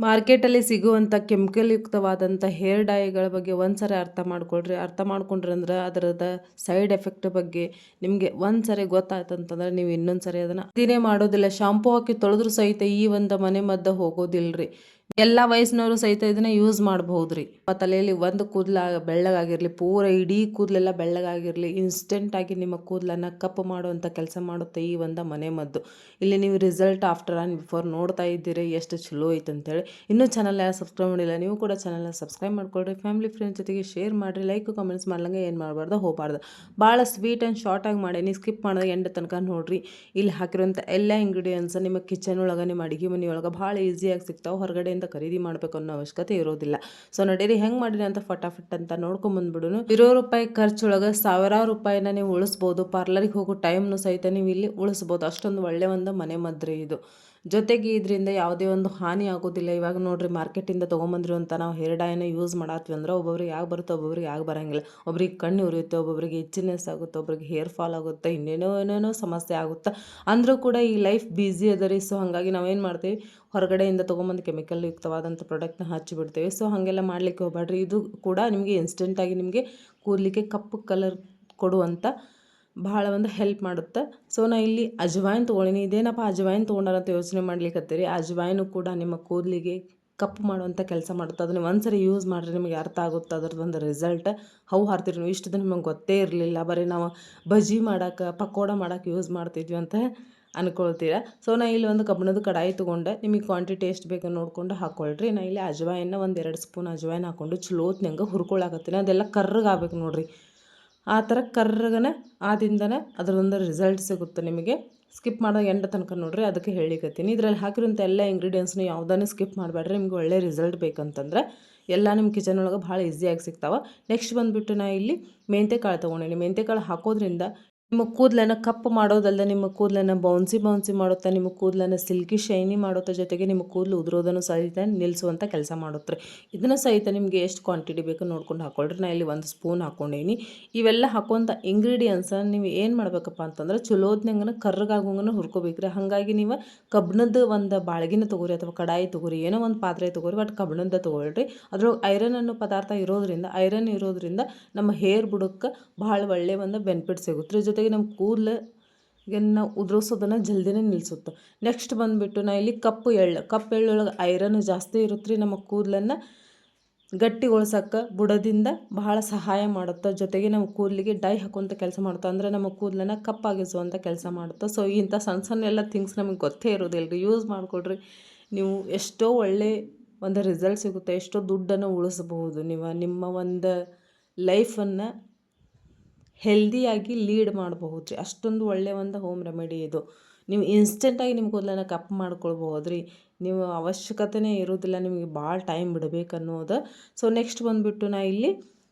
ಮಾರ್ಕೆಟಲ್ಲಿ ಸಿಗುವಂಥ chemical ಯುಕ್ತವಾದಂಥ hair ಡೈಗಳ ಬಗ್ಗೆ ಒಂದ್ಸರಿ ಅರ್ಥ ಮಾಡ್ಕೊಳ್ರಿ. ಅರ್ಥ ಮಾಡ್ಕೊಂಡ್ರಿ ಅಂದ್ರೆ ಅದರದ ಸೈಡ್ ಎಫೆಕ್ಟ್ ಬಗ್ಗೆ ನಿಮಗೆ ಒಂದ್ಸರಿ ಗೊತ್ತಾಯ್ತು ಅಂತಂದ್ರೆ ನೀವು ಇನ್ನೊಂದು ಸರಿ ಅದನ್ನು ಇದೇ ಮಾಡೋದಿಲ್ಲ. ಶಾಂಪೂ ಹಾಕಿ ತೊಳೆದ್ರು ಸಹಿತ ಈ ಒಂದು ಮನೆ ಮದ್ದು ಹೋಗೋದಿಲ್ರಿ. ಎಲ್ಲ ವಯಸ್ಸಿನವರು ಸಹಿತ ಇದನ್ನ ಯೂಸ್ ಮಾಡಬಹುದ್ರಿ. ತಲೆಯಲ್ಲಿ ಒಂದು ಕೂದಲ ಬೆಳ್ಳಗಾಗಿರ್ಲಿ, ಪೂರ ಇಡೀ ಕೂದಲೆಲ್ಲ ಬೆಳ್ಳಗಾಗಿರ್ಲಿ, ಇನ್ಸ್ಟೆಂಟ್ ಆಗಿ ನಿಮ್ಮ ಕೂದಲನ್ನ ಕಪ್ಪು ಮಾಡುವಂಥ ಕೆಲಸ ಮಾಡುತ್ತೆ ಈ ಒಂದು ಮನೆ ಮದ್ದು. ಇಲ್ಲಿ ನೀವು ರಿಸಲ್ಟ್ ಆಫ್ಟರ್ ಆ್ಯಂಡ್ ಬಿಫೋರ್ ನೋಡ್ತಾ ಇದ್ದೀರಿ ಎಷ್ಟು ಚಲೋ ಐತೆ ಅಂತೇಳಿ. ಇನ್ನೂ ಚಾನಲ್ ಯಾರು ಸಬ್ಸ್ಕ್ರೈಬ್ ಮಾಡಿಲ್ಲ, ನೀವು ಕೂಡ ಚಾನಲ್ನ ಸಬ್ಸ್ಕ್ರೈಬ್ ಮಾಡ್ಕೊಳ್ರಿ. ಫ್ಯಾಮಿಲಿ ಫ್ರೆಂಡ್ಸ್ ಜೊತೆಗೆ ಶೇರ್ ಮಾಡಿರಿ. ಲೈಕ್ ಕಮೆಂಟ್ಸ್ ಮಾಡ್ಲಂಗೆ ಏನು ಮಾಡಬಾರ್ದು, ಹೋಗಬಾರ್ದು. ಭಾಳ ಸ್ವೀಟ್ ಆ್ಯಂಡ್ ಶಾರ್ಟಾಗಿ ಮಾಡೀನಿ, ಸ್ಕಿಪ್ ಮಾಡೋದು ಎಂಡ್ ತನಕ ನೋಡಿರಿ. ಇಲ್ಲಿ ಹಾಕಿರುವಂಥ ಎಲ್ಲ ಇಂಗ್ರೀಡಿಯೆಂಟ್ಸ್ ನಿಮ್ಮ ಕಿಚನ್ ಒಳಗೆ, ನಿಮ್ಮ ಅಡುಗೆ ಮನೆಯೊಳಗೆ ಭಾಳ ಈಸಿಯಾಗಿ ಸಿಗ್ತಾವೆ. ಹೊರಗಡೆಯಿಂದ ಖರೀದಿ ಮಾಡಬೇಕು ಅನ್ನೋ ಅವಶ್ಯಕತೆ ಇರೋದಿಲ್ಲ. ಸೊ ನಡೀರಿ ಹೆಂಗೆ ಮಾಡಿರಿ ಅಂತ ಫಟಾಫಟ್ ಅಂತ ನೋಡ್ಕೊಂಬಂದ್ಬಿಡುನು. ₹100 ಖರ್ಚೊಳಗೆ ಸಾವಿರಾರು ರೂಪಾಯಿನ ನೀವು ಉಳಿಸ್ಬೋದು. ಪಾರ್ಲರಿಗೆ ಹೋಗೋ ಟೈಮ್ನು ಸಹಿತ ನೀವು ಇಲ್ಲಿ ಉಳಿಸ್ಬೋದು. ಅಷ್ಟೊಂದು ಒಳ್ಳೆ ಒಂದು ಮನೆ ಮದ್ರಿ ಇದು. ಜೊತೆಗೆ ಇದರಿಂದ ಯಾವುದೇ ಒಂದು ಹಾನಿ ಆಗೋದಿಲ್ಲ. ಇವಾಗ ನೋಡ್ರಿ ಮಾರ್ಕೆಟಿಂದ ತೊಗೊಂಬಂದಿರುವಂಥ ನಾವು ಹೇರ್ ಡೈನ ಯೂಸ್ ಮಾಡತ್ವಿ ಅಂದ್ರೆ ಒಬ್ಬೊಬ್ರಿಗೆ ಯಾಕೆ ಬರುತ್ತೆ, ಒಬ್ಬೊಬ್ರಿಗೆ ಯಾಕೆ ಬರೋಂಗಿಲ್ಲ. ಒಬ್ರಿಗೆ ಕಣ್ಣು ಉರಿಯುತ್ತೆ, ಒಬ್ಬೊಬ್ರಿಗೆ ಇಚ್ಚಿನೆಸ್ ಆಗುತ್ತೆ, ಒಬ್ರಿಗೆ ಹೇರ್ ಫಾಲ್ ಆಗುತ್ತೆ, ಏನೇನೋ ಸಮಸ್ಯೆ ಆಗುತ್ತೆ. ಅಂದರೂ ಕೂಡ ಈ ಲೈಫ್ ಬ್ಯುಸಿ ಅದ ರೀ. ಸೊ ಹಾಗಾಗಿ ನಾವೇನು ಮಾಡ್ತೀವಿ, ಹೊರಗಡೆಯಿಂದ ತೊಗೊಂಬಂದು ಕೆಮಿಕಲ್ ಯುಕ್ತವಾದಂಥ ಪ್ರಾಡಕ್ಟ್ನ ಹಚ್ಚಿಬಿಡ್ತೇವೆ. ಸೊ ಹಾಗೆಲ್ಲ ಮಾಡಲಿಕ್ಕೆ ಹೋಗ್ಬೇಡ್ರಿ. ಇದು ಕೂಡ ನಿಮಗೆ ಇನ್ಸ್ಟೆಂಟಾಗಿ ನಿಮಗೆ ಕೂದಲಿಕ್ಕೆ ಕಪ್ಪು ಕಲರ್ ಕೊಡುವಂಥ ಭಾಳ ಒಂದು ಹೆಲ್ಪ್ ಮಾಡುತ್ತೆ. ಸೊ ನಾ ಇಲ್ಲಿ ಅಜ್ವಾಯಿನ್ ತೊಗೊಳೀನಿ. ಇದೇನಪ್ಪ ಅಜ್ವಾಯಿನ್ ತೊಗೊಂಡಾರಂತ ಯೋಚನೆ ಮಾಡ್ಲಿಕ್ಕತ್ತೀರಿ. ಅಜ್ವಾಯಿನು ಕೂಡ ನಿಮ್ಮ ಕೂದಲಿಗೆ ಕಪ್ಪು ಮಾಡುವಂಥ ಕೆಲಸ ಮಾಡುತ್ತೆ. ಅದನ್ನು ಒಂದ್ಸರಿ ಯೂಸ್ ಮಾಡಿರಿ, ನಿಮಗೆ ಅರ್ಥ ಆಗುತ್ತೆ ಅದರದ್ದು ಒಂದು ರಿಸಲ್ಟ್. ಹವು ಹಾರ್ತೀರಿ ನೀವು, ಇಷ್ಟು ದಿನ ನಿಮಗೆ ಗೊತ್ತೇ ಇರಲಿಲ್ಲ, ಬರೀ ನಾವು ಬಜ್ಜಿ ಮಾಡೋಕೆ, ಪಕೋಡ ಮಾಡೋಕೆ ಯೂಸ್ ಮಾಡ್ತಿದ್ವಿ ಅಂತ ಅನ್ಕೊಳ್ತೀರಾ. ಸೊ ನಾ ಇಲ್ಲಿ ಒಂದು ಕಬ್ಬಿಣದ ಕಡಾಯಿ ತೊಗೊಂಡೆ. ನಿಮಗೆ ಕ್ವಾಂಟಿಟಿ ಎಷ್ಟು ಬೇಕು ನೋಡಿಕೊಂಡು ಹಾಕ್ಕೊಳ್ರಿ. ನಾ ಇಲ್ಲಿ ಅಜ್ವಾಯಿನ ಒಂದು 2 ಸ್ಪೂನ್ ಅಜ್ವಾಯಿನ್ ಹಾಕ್ಕೊಂಡು ಚಲೋತ್ನಂಗೆ ಹುರ್ಕೊಳಕತ್ತೀನಿ. ಅದೆಲ್ಲ ಕರ್ರಗಾಗಬೇಕು ನೋಡಿರಿ. ಆ ಥರ ಕರ್ರಗನೆ ಆದಿಂದನೇ ಅದರೊಂದು ರಿಸಲ್ಟ್ ಸಿಗುತ್ತೆ ನಿಮಗೆ. ಸ್ಕಿಪ್ ಮಾಡೋ ಎಂಡ್ ತನಕ ನೋಡ್ರಿ, ಅದಕ್ಕೆ ಹೇಳಿಕತ್ತೀನಿ. ಇದರಲ್ಲಿ ಹಾಕಿರೋಂಥ ಎಲ್ಲ ಇಂಗ್ರೀಡಿಯೆಂಟ್ಸ್ನು ಯಾವುದನ್ನು ಸ್ಕಿಪ್ ಮಾಡಬೇಡ್ರಿ. ನಿಮ್ಗೆ ಒಳ್ಳೆ ರಿಸಲ್ಟ್ ಬೇಕಂತಂದ್ರೆ ಎಲ್ಲ ನಿಮ್ಮ ಕಿಚನ್ ಒಳಗೆ ಭಾಳ ಈಸಿಯಾಗಿ ಸಿಗ್ತಾವೆ. ನೆಕ್ಸ್ಟ್ ಬಂದುಬಿಟ್ಟು ನಾ ಇಲ್ಲಿ ಮೆಂತ್ಯಕಾಳು ತೊಗೊಂಡೀನಿ. ಮೆಂತ್ಯಕಾಳು ಹಾಕೋದ್ರಿಂದ ನಿಮ್ಮ ಕೂದಲನ್ನು ಕಪ್ಪು ಮಾಡೋದಲ್ಲದೆ ನಿಮ್ಮ ಕೂದಲನ್ನು ಬೌನ್ಸಿ ಮಾಡುತ್ತೆ, ನಿಮ್ಮ ಕೂದಲನ್ನು ಸಿಲ್ಕಿ ಶೈನಿ ಮಾಡುತ್ತೆ, ಜೊತೆಗೆ ನಿಮ್ಮ ಕೂದಲು ಉದುರೋದನ್ನು ಸಹಿತ ನಿಲ್ಲಿಸುವಂಥ ಕೆಲಸ ಮಾಡುತ್ತೆ. ಇದನ್ನು ಸಹಿತ ನಿಮಗೆ ಎಷ್ಟು ಕ್ವಾಂಟಿಟಿ ಬೇಕು ನೋಡ್ಕೊಂಡು ಹಾಕ್ಕೊಳ್ರಿ. ನಾನು ಇಲ್ಲಿ 1 ಸ್ಪೂನ್ ಹಾಕ್ಕೊಂಡೀನಿ. ಇವೆಲ್ಲ ಹಾಕುವಂಥ ಇಂಗ್ರೀಡಿಯೆಂಟ್ಸನ್ನು ನೀವು ಏನು ಮಾಡಬೇಕಪ್ಪ ಅಂತಂದ್ರೆ ಚಲೋದ್ನಂಗೆ ಕರ್ರಗಾಗೋಂಗನ ಹುರ್ಕೋಬೇಕ್ರಿ. ಹಾಗಾಗಿ ನೀವು ಕಬ್ಬಿಣದ ಒಂದು ಬಾಳ್ಗಿನ ತೊಗೊರಿ ಅಥವಾ ಕಡಾಯಿ ತೊಗೊರಿ, ಏನೋ ಒಂದು ಪಾತ್ರೆ ತೊಗೊರಿ, ಬಟ್ ಕಬ್ಬಿಣದ ತೊಗೊಳ್ರಿ. ಅದ್ರೊಳಗೆ ಐರನ್ ಅನ್ನೋ ಪದಾರ್ಥ ಇರೋದ್ರಿಂದ ನಮ್ಮ ಹೇರ್ ಬುಡಕ್ಕೆ ಭಾಳ ಒಳ್ಳೆಯ ಒಂದು ಬೆನಿಫಿಟ್ ಸಿಗುತ್ತೆ. ಜೊತೆಗೆ ನಮ್ಮ ಕೂದಲಿಗೆ ನಾವು ಉದುರಿಸೋದನ್ನು ಜಲ್ದಿನೇ ನಿಲ್ಲಿಸುತ್ತೆ. ನೆಕ್ಸ್ಟ್ ಬಂದುಬಿಟ್ಟು ನಾ ಇಲ್ಲಿ ಕಪ್ಪು ಎಳ್ಳೊಳಗೆ ಐರನ್ ಜಾಸ್ತಿ ಇರುತ್ತೆ ರೀ. ನಮ್ಮ ಕೂದಲನ್ನು ಗಟ್ಟಿಗೊಳ್ಸೋಕ್ಕೆ ಬುಡದಿಂದ ಬಹಳ ಸಹಾಯ ಮಾಡುತ್ತೆ. ಜೊತೆಗೆ ನಮ್ಮ ಕೂದಲಿಗೆ ಡೈ ಹಾಕುವಂಥ ಕೆಲಸ ಮಾಡುತ್ತೆ, ಅಂದರೆ ನಮ್ಮ ಕೂದಲನ್ನು ಕಪ್ಪಾಗಿಸುವಂಥ ಕೆಲಸ ಮಾಡುತ್ತೆ. ಸೊ ಇಂಥ ಸಣ್ಣ ಎಲ್ಲ ಥಿಂಗ್ಸ್ ನಮಗೆ ಗೊತ್ತೇ ಇರೋದಿಲ್ಲ ರೀ. ಯೂಸ್ ಮಾಡಿಕೊಡ್ರಿ, ನೀವು ಎಷ್ಟೋ ಒಳ್ಳೆ ಒಂದು ರಿಸಲ್ಟ್ ಸಿಗುತ್ತೆ, ಎಷ್ಟೋ ದುಡ್ಡನ್ನು ಉಳಿಸಬಹುದು. ನೀವು ನಿಮ್ಮ ಒಂದು ಲೈಫನ್ನು ಹೆಲ್ದಿಯಾಗಿ ಲೀಡ್ ಮಾಡಬಹುದು ರೀ. ಅಷ್ಟೊಂದು ಒಳ್ಳೆಯ ಒಂದು ಹೋಮ್ ರೆಮಿಡಿ ಇದು. ನೀವು ಇನ್ಸ್ಟೆಂಟಾಗಿ ನಿಮ್ಮ ಕೂದಲನ್ನು ಕಪ್ಪು ಮಾಡ್ಕೊಳ್ಬಹುದು ರೀ. ನೀವು ಅವಶ್ಯಕತೆನೇ ಇರೋದಿಲ್ಲ ನಿಮಗೆ ಭಾಳ ಟೈಮ್ ಬಿಡಬೇಕನ್ನೋದು. ಸೊ ನೆಕ್ಸ್ಟ್ ಬಂದುಬಿಟ್ಟು ನಾ ಇಲ್ಲಿ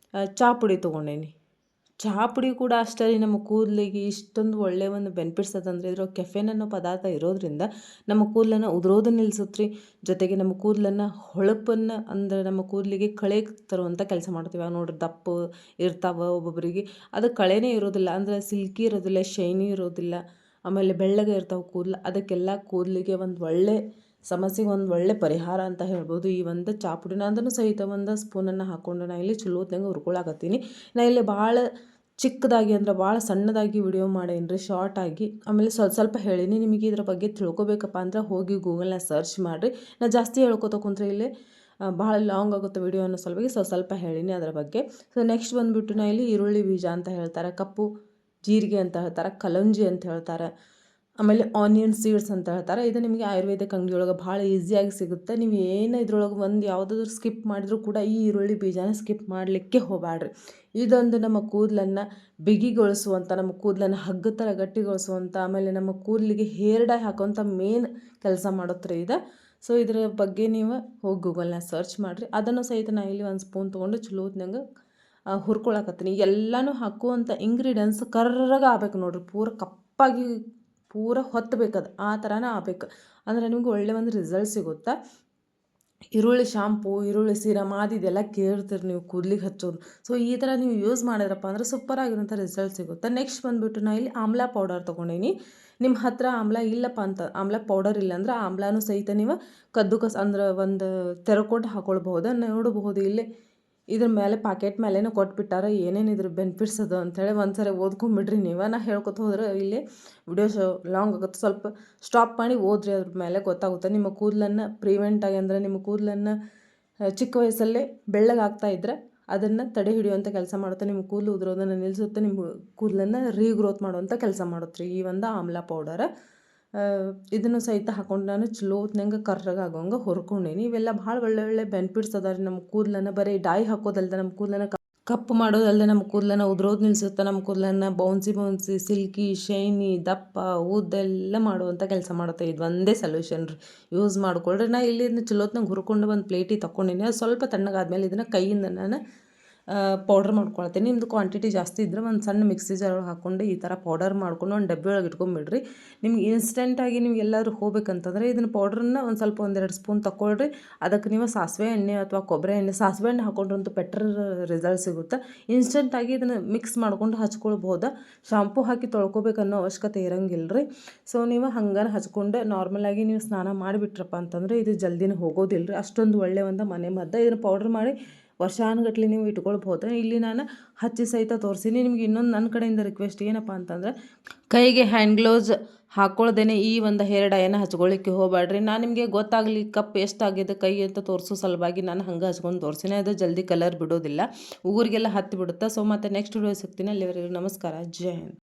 ಚಹಾ ಪುಡಿ ತೊಗೊಂಡೇನಿ. ಚಹಾ ಪುಡಿ ಕೂಡ ಅಷ್ಟೇ ರೀ, ನಮ್ಮ ಕೂದಲಿಗೆ ಇಷ್ಟೊಂದು ಒಳ್ಳೆಯ ಒಂದು ಬೆನಿಫಿಟ್ಸ್ ಅದಂದರೆ ಇದ್ರ ಕೆಫೆನ್ ಅನ್ನೋ ಪದಾರ್ಥ ಇರೋದ್ರಿಂದ ನಮ್ಮ ಕೂದಲನ್ನು ಉದುರೋದನ್ನು ನಿಲ್ಲಿಸುತ್ತೆ ರೀ. ಜೊತೆಗೆ ನಮ್ಮ ಕೂದಲನ್ನು ಹೊಳಪನ್ನು, ಅಂದರೆ ನಮ್ಮ ಕೂದಲಿಗೆ ಕಳೆ ತರುವಂಥ ಕೆಲಸ ಮಾಡ್ತೀವಿ. ನೋಡಿರಿ ದಪ್ಪ ಇರ್ತಾವೆ ಒಬ್ಬೊಬ್ಬರಿಗೆ, ಅದು ಕಳೆನೇ ಇರೋದಿಲ್ಲ, ಅಂದರೆ ಸಿಲ್ಕಿ ಇರೋದಿಲ್ಲ, ಶೈನಿ ಇರೋದಿಲ್ಲ, ಆಮೇಲೆ ಬೆಳ್ಳಗೆ ಇರ್ತಾವೆ ಕೂದಲು. ಅದಕ್ಕೆಲ್ಲ ಕೂದಲಿಗೆ ಒಂದು ಒಳ್ಳೆ ಸಮಸ್ಯೆಗೆ ಒಂದು ಒಳ್ಳೆ ಪರಿಹಾರ ಅಂತ ಹೇಳ್ಬೋದು ಈ ಒಂದು ಚಹಾ ಪುಡಿನ. ಅದನ್ನು ಸಹಿತ ಒಂದು ಸ್ಪೂನನ್ನು ಹಾಕ್ಕೊಂಡು ನಾನು ಇಲ್ಲಿ ಚಲೋತ್ನಂಗೆ ಹುರ್ಕೊಳಕತ್ತೀನಿ. ನಾನು ಇಲ್ಲಿ ಭಾಳ ಚಿಕ್ಕದಾಗಿ, ಅಂದರೆ ಭಾಳ ಸಣ್ಣದಾಗಿ ವಿಡಿಯೋ ಮಾಡೇನಿ ರೀ, ಶಾರ್ಟಾಗಿ. ಆಮೇಲೆ ಸ್ವಲ್ಪ ಹೇಳೀನಿ. ನಿಮಗೆ ಇದ್ರ ಬಗ್ಗೆ ತಿಳ್ಕೊಬೇಕಪ್ಪ ಅಂದ್ರೆ ಹೋಗಿ ಗೂಗಲ್ನ ಸರ್ಚ್ ಮಾಡಿರಿ. ನಾನು ಜಾಸ್ತಿ ಹೇಳ್ಕೊತ ಕುಂತ್ರೆ ಇಲ್ಲಿ ಭಾಳ ಲಾಂಗ್ ಆಗುತ್ತೆ ವಿಡಿಯೋ ಅನ್ನೋ ಸಲುವಾಗಿ ಸ್ವಲ್ಪ ಹೇಳೀನಿ ಅದರ ಬಗ್ಗೆ. ಸೊ ನೆಕ್ಸ್ಟ್ ಬಂದುಬಿಟ್ಟು ನಾ ಇಲ್ಲಿ ಈರುಳ್ಳಿ ಬೀಜ ಅಂತ ಹೇಳ್ತಾರೆ, ಕಪ್ಪು ಜೀರಿಗೆ ಅಂತ ಹೇಳ್ತಾರೆ, ಕಲಂಜಿ ಅಂತ ಹೇಳ್ತಾರೆ, ಆಮೇಲೆ ಆನಿಯನ್ ಸೀಡ್ಸ್ ಅಂತ ಹೇಳ್ತಾರೆ. ಇದು ನಿಮಗೆ ಆಯುರ್ವೇದಿಕ್ ಅಂಗಡಿಯೊಳಗೆ ಭಾಳ ಈಸಿಯಾಗಿ ಸಿಗುತ್ತೆ. ನೀವು ಏನು ಇದ್ರೊಳಗೆ ಒಂದು ಯಾವುದಾದ್ರೂ ಸ್ಕಿಪ್ ಮಾಡಿದ್ರೂ ಕೂಡ ಈ ಈರುಳ್ಳಿ ಬೀಜನ ಸ್ಕಿಪ್ ಮಾಡಲಿಕ್ಕೆ ಹೋಗಬೇಡ್ರಿ. ಇದೊಂದು ನಮ್ಮ ಕೂದಲನ್ನು ಬಿಗಿಗೊಳಿಸುವಂಥ, ನಮ್ಮ ಕೂದಲನ್ನು ಹಗ್ಗ ಥರ ಗಟ್ಟಿಗೊಳಿಸುವಂಥ, ಆಮೇಲೆ ನಮ್ಮ ಕೂದಲಿಗೆ ಹೇರ್ ಡೈ ಹಾಕುವಂಥ ಮೇನ್ ಕೆಲಸ ಮಾಡುತ್ತೆ ಇದು. ಸೊ ಇದರ ಬಗ್ಗೆ ನೀವು ಹೋಗಿ ಗೂಗಲ್ನ ಸರ್ಚ್ ಮಾಡಿರಿ. ಅದನ್ನು ಸಹಿತ ನಾನು ಇಲ್ಲಿ 1 ಸ್ಪೂನ್ ತೊಗೊಂಡು ಚಲೋತ್ನಂಗೆ ಹುರ್ಕೊಳಕತ್ತೀನಿ. ಎಲ್ಲನೂ ಹಾಕುವಂಥ ಇಂಗ್ರೀಡಿಯೆಂಟ್ಸ್ ಕರ್ರಗೆ ಆಗ್ಬೇಕು ನೋಡಿರಿ, ಪೂರ ಕಪ್ಪಾಗಿ ಪೂರ ಹೊತ್ತಬೇಕದು, ಆ ಥರನೇ ಆಗ್ಬೇಕು. ಅಂದರೆ ನಿಮ್ಗೆ ಒಳ್ಳೆ ಒಂದು ರಿಸಲ್ಟ್ ಸಿಗುತ್ತೆ. ಈರುಳ್ಳಿ ಶಾಂಪೂ, ಈರುಳ್ಳಿ ಸೀರಮ್ ಇದೆಲ್ಲ ಕೇಳ್ತೀರಿ ನೀವು ಕೂದಲಿಗೆ ಹಚ್ಚೋದು. ಸೊ ಈ ಥರ ನೀವು ಯೂಸ್ ಮಾಡಿದ್ರಪ್ಪ ಅಂದರೆ ಸೂಪರಾಗಿರೋಂಥ ರಿಸಲ್ಟ್ ಸಿಗುತ್ತೆ. ನೆಕ್ಸ್ಟ್ ಬಂದುಬಿಟ್ಟು ನಾನು ಇಲ್ಲಿ ಆಮ್ಲಾ ಪೌಡರ್ ತೊಗೊಂಡೀನಿ. ನಿಮ್ಮ ಹತ್ರ ಆಮ್ಲ ಇಲ್ಲಪ್ಪ ಅಂತ, ಆಮ್ಲ ಪೌಡರ್ ಇಲ್ಲ ಅಂದ್ರೆ ಆಮ್ಲನೂ ಸಹಿತ ನೀವು ಕದ್ದುಕಸ್ ಅಂದ್ರೆ ಒಂದು ತೆರಕೊಂಡು ಹಾಕೊಳ್ಬಹುದು. ನೋಡಬಹುದು ಇಲ್ಲಿ ಇದ್ರ ಮೇಲೆ ಪ್ಯಾಕೆಟ್ ಮೇಲೇನೂ ಕೊಟ್ಬಿಟ್ಟಾರ ಏನೇನು ಇದ್ರ ಬೆನಿಫಿಟ್ಸ್ ಅದು ಅಂಥೇಳಿ ಒಂದ್ಸರಿ ಓದ್ಕೊಂಬಿಡ್ರಿ ನೀವು. ನಾ ಹೇಳ್ಕೊತ ಹೋದ್ರೆ ಇಲ್ಲಿ ವಿಡಿಯೋಸ್ ಲಾಂಗ್ ಆಗುತ್ತೆ, ಸ್ವಲ್ಪ ಸ್ಟಾಪ್ ಮಾಡಿ ಓದ್ರಿ, ಅದ್ರ ಮೇಲೆ ಗೊತ್ತಾಗುತ್ತೆ. ನಿಮ್ಮ ಕೂದಲನ್ನು ಪ್ರಿವೆಂಟ್ ಆಗಿ ಅಂದರೆ ನಿಮ್ಮ ಕೂದಲನ್ನು ಚಿಕ್ಕ ವಯಸ್ಸಲ್ಲೇ ಬೆಳ್ಳಗಾಗ್ತಾ ಇದ್ದರೆ ಅದನ್ನು ತಡೆ ಹಿಡಿಯುವಂಥ ಕೆಲಸ ಮಾಡುತ್ತೆ. ನಿಮ್ಮ ಕೂದಲು ಉದುರೋದನ್ನು ನಿಲ್ಲಿಸುತ್ತೆ, ನಿಮ್ಮ ಕೂದಲನ್ನು ರೀಗ್ರೋತ್ ಮಾಡುವಂಥ ಕೆಲಸ ಮಾಡುತ್ತೆ ರೀ ಈ ಒಂದು ಆಮ್ಲ ಪೌಡರ್. ಇದನ್ನು ಸಹಿತ ಹಾಕೊಂಡು ನಾನು ಚಲೋ ಹೊತ್ನಂಗೆ ಕರ್ರಗೆ ಆಗೋಂಗೆ ಹುರ್ಕೊಂಡೀನಿ. ಇವೆಲ್ಲ ಭಾಳ ಒಳ್ಳೆ ಬೆನಿಫಿಟ್ಸ್ ಅದ ರೀ. ನಮ್ಮ ಕೂದಲನ್ನು ಬರೀ ಡೈ ಹಾಕೋದಲ್ದೆ ನಮ್ಮ ಕೂದಲನ್ನು ಕಪ್ಪು ಮಾಡೋದಲ್ಲದೆ ನಮ್ಮ ಕೂದಲನ್ನು ಉದುರೋದು ನಿಲ್ಲಿಸುತ್ತೆ, ನಮ್ಮ ಕೂದಲನ್ನು ಬೌನ್ಸಿ ಸಿಲ್ಕಿ ಶೈನಿ ದಪ್ಪ ಉದ್ದೆಲ್ಲ ಮಾಡುವಂಥ ಕೆಲಸ ಮಾಡುತ್ತೆ. ಇದು ಒಂದೇ ಸೊಲ್ಯೂಷನ್ ರೀ, ಯೂಸ್ ಮಾಡ್ಕೊಳ್ರಿ. ನಾ ಇಲ್ಲಿ ಚಲೋತ್ನಂಗೆ ಹುರ್ಕೊಂಡು ಒಂದು ಪ್ಲೇಟಿಗೆ ತಗೊಂಡಿನಿ. ಅದು ಸ್ವಲ್ಪ ತಣ್ಣಗಾದ್ಮೇಲೆ ಇದನ್ನು ಕೈಯಿಂದ ನಾನು ಪೌಡ್ರ್ ಮಾಡ್ಕೊಳ್ತೀನಿ. ನಿಮ್ಮದು ಕ್ವಾಂಟಿಟಿ ಜಾಸ್ತಿ ಇದ್ದರೆ ಒಂದು ಸಣ್ಣ ಮಿಕ್ಸಿ ಜಾರ್ ಒಳಗೆ ಹಾಕ್ಕೊಂಡು ಈ ಥರ ಪೌಡರ್ ಮಾಡ್ಕೊಂಡು ಒಂದು ಡಬ್ಬಿ ಒಳಗೆ ಇಟ್ಕೊಂಬಿಡ್ರಿ. ನಿಮ್ಗೆ ಇನ್ಸ್ಟೆಂಟಾಗಿ ನೀವು ಎಲ್ಲಾದರೂ ಹೋಗ್ಬೇಕಂತಂದರೆ ಇದನ್ನು ಪೌಡ್ರನ್ನ ಒಂದು ಸ್ವಲ್ಪ 1-2 ಸ್ಪೂನ್ ತಗೊಳ್ರಿ. ಅದಕ್ಕೆ ನೀವು ಸಾಸಿವೆ ಎಣ್ಣೆ ಅಥವಾ ಕೊಬ್ಬರಿ ಎಣ್ಣೆ, ಸಾಸಿವೆ ಎಣ್ಣೆ ಹಾಕೊಂಡ್ರಂತೂ ಬೆಟರ್ ರಿಸಲ್ಟ್ ಸಿಗುತ್ತೆ. ಇನ್ಸ್ಟೆಂಟಾಗಿ ಇದನ್ನು ಮಿಕ್ಸ್ ಮಾಡ್ಕೊಂಡು ಹಚ್ಕೊಳ್ಬೋದು. ಶಾಂಪೂ ಹಾಕಿ ತೊಳ್ಕೊಬೇಕನ್ನೋ ಅವಶ್ಯಕತೆ ಇರೋಂಗಿಲ್ಲ ರೀ. ಸೊ ನೀವು ಹಂಗಾರೆ ಹಚ್ಕೊಂಡು ನಾರ್ಮಲಾಗಿ ನೀವು ಸ್ನಾನ ಮಾಡಿಬಿಟ್ರಪ್ಪ ಅಂತಂದರೆ ಇದು ಜಲ್ದಿನೇ ಹೋಗೋದಿಲ್ಲ ರೀ. ಅಷ್ಟೊಂದು ಒಳ್ಳೆಯ ಒಂದು ಮನೆ ಮದ್ದು. ಇದನ್ನು ಪೌಡ್ರ್ ಮಾಡಿ ವರ್ಷಾನುಗಟ್ಲೆ ನೀವು ಇಟ್ಕೊಳ್ಬೋದು. ಇಲ್ಲಿ ನಾನು ಹಚ್ಚಿ ಸಹಿತ ತೋರಿಸಿನಿ. ನಿಮ್ಗೆ ಇನ್ನೊಂದು ನನ್ನ ಕಡೆಯಿಂದ ರಿಕ್ವೆಸ್ಟ್ ಏನಪ್ಪ ಅಂತಂದರೆ ಕೈಗೆ ಹ್ಯಾಂಡ್ ಗ್ಲೌಸ್ ಹಾಕ್ಕೊಳ್ದೇನೆ ಈ ಒಂದು ಹೇರ್ ಡೈಯನ್ನು ಹಚ್ಕೊಳ್ಳಿಕ್ಕೆ ಹೋಗಬೇಡ್ರಿ. ನಾನು ನಿಮಗೆ ಗೊತ್ತಾಗಲಿ ಕಪ್ ಎಷ್ಟಾಗಿದೆ ಕೈ ಅಂತ ತೋರಿಸೋ ಸಲುವಾಗಿ ನಾನು ಹಂಗೆ ಹಚ್ಕೊಂಡು ತೋರಿಸಿನಿ. ಅದು ಜಲ್ದಿ ಕಲರ್ ಬಿಡೋದಿಲ್ಲ, ಊರಿಗೆಲ್ಲ ಹತ್ತಿ ಬಿಡುತ್ತೆ. ಸೊ ಮತ್ತೆ ನೆಕ್ಸ್ಟ್ ವಿಡಿಯೋ ಸಿಗ್ತೀನಿ. ಅಲ್ಲಿವರೆಗೂ ನಮಸ್ಕಾರ, ಜೈ ಹಿಂದ್.